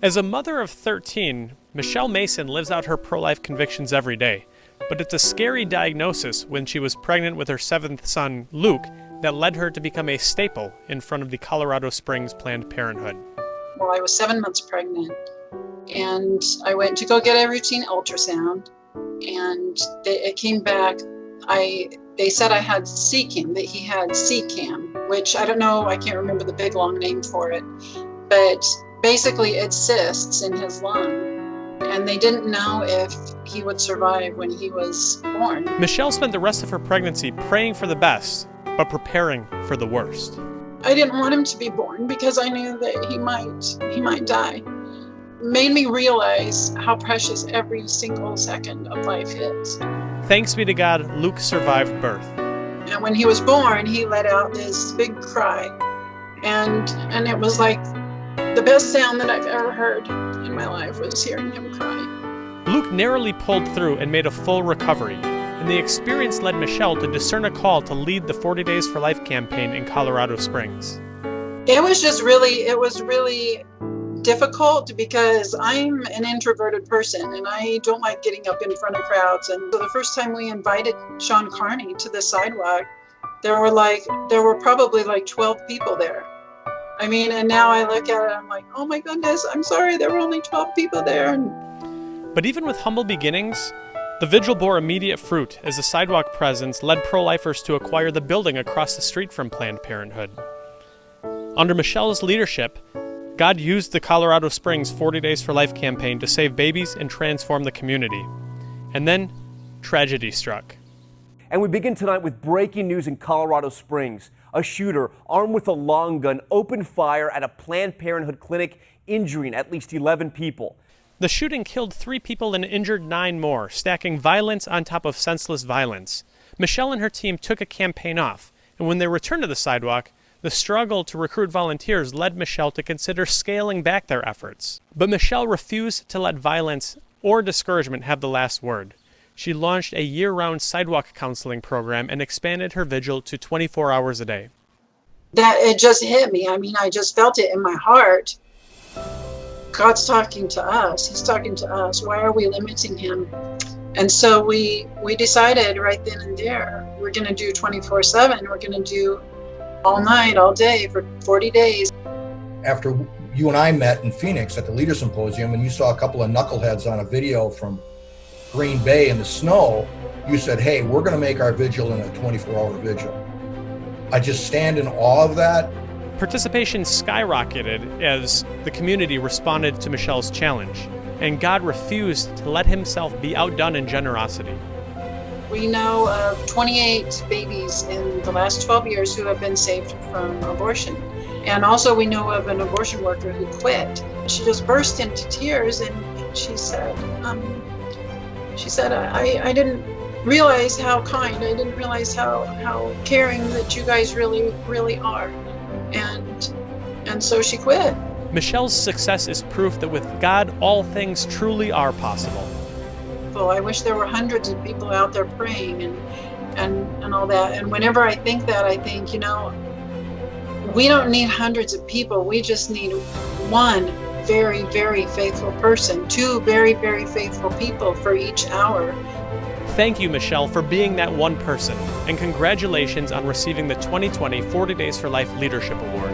As a mother of 13, Michele Mason lives out her pro-life convictions every day. But it's a scary diagnosis when she was pregnant with her 7th son, Luke, that led her to become a staple in front of the Colorado Springs Planned Parenthood. Well, I was 7 months pregnant, and I went to go get a routine ultrasound, and it came back. They said I had CCAM, that he had CCAM, which I don't know, I can't remember the big long name for it, but basically it's cysts in his lung, and they didn't know if he would survive when he was born. Michele spent the rest of her pregnancy praying for the best, but preparing for the worst. I didn't want him to be born because I knew that he might die. It made me realize how precious every single second of life is. Thanks be to God, Luke survived birth. And when he was born, he let out this big cry. And it was like the best sound that I've ever heard in my life was hearing him cry. Luke narrowly pulled through and made a full recovery. And the experience led Michele to discern a call to lead the 40 Days for Life campaign in Colorado Springs. It was really difficult because I'm an introverted person and I don't like getting up in front of crowds. And so the first time we invited Sean Carney to the sidewalk, there were probably like 12 people there. I mean, and now I look at it, I'm like, oh my goodness, I'm sorry, there were only 12 people there. But even with humble beginnings, the vigil bore immediate fruit as the sidewalk presence led pro-lifers to acquire the building across the street from Planned Parenthood. Under Michele's leadership, God used the Colorado Springs 40 Days for Life campaign to save babies and transform the community. And then, tragedy struck. And we begin tonight with breaking news in Colorado Springs. A shooter armed with a long gun opened fire at a Planned Parenthood clinic, injuring at least 11 people. The shooting killed 3 people and injured 9 more, stacking violence on top of senseless violence. Michele and her team took a campaign off, and when they returned to the sidewalk, the struggle to recruit volunteers led Michele to consider scaling back their efforts. But Michele refused to let violence or discouragement have the last word. She launched a year-round sidewalk counseling program and expanded her vigil to 24 hours a day. That it just hit me. I mean, I just felt it in my heart. God's talking to us. He's talking to us. Why are we limiting him? And so we decided right then and there, we're going to do 24/7. We're going to do all night, all day for 40 days. After you and I met in Phoenix at the Leader Symposium and you saw a couple of knuckleheads on a video from Green Bay in the snow, you said, hey, we're going to make our vigil in a 24-hour vigil. I just stand in awe of that. Participation skyrocketed as the community responded to Michele's challenge, and God refused to let himself be outdone in generosity. We know of 28 babies in the last 12 years who have been saved from abortion. And also we know of an abortion worker who quit. She just burst into tears and she said, I didn't realize how kind, I didn't realize how caring that you guys really, really are. And so she quit. Michele's success is proof that with God, all things truly are possible. I wish there were hundreds of people out there praying and all that. And whenever I think that, I think, we don't need hundreds of people. We just need one very, very faithful person, 2 very, very faithful people for each hour. Thank you, Michele, for being that one person, and congratulations on receiving the 2020 40 Days for Life Leadership Award.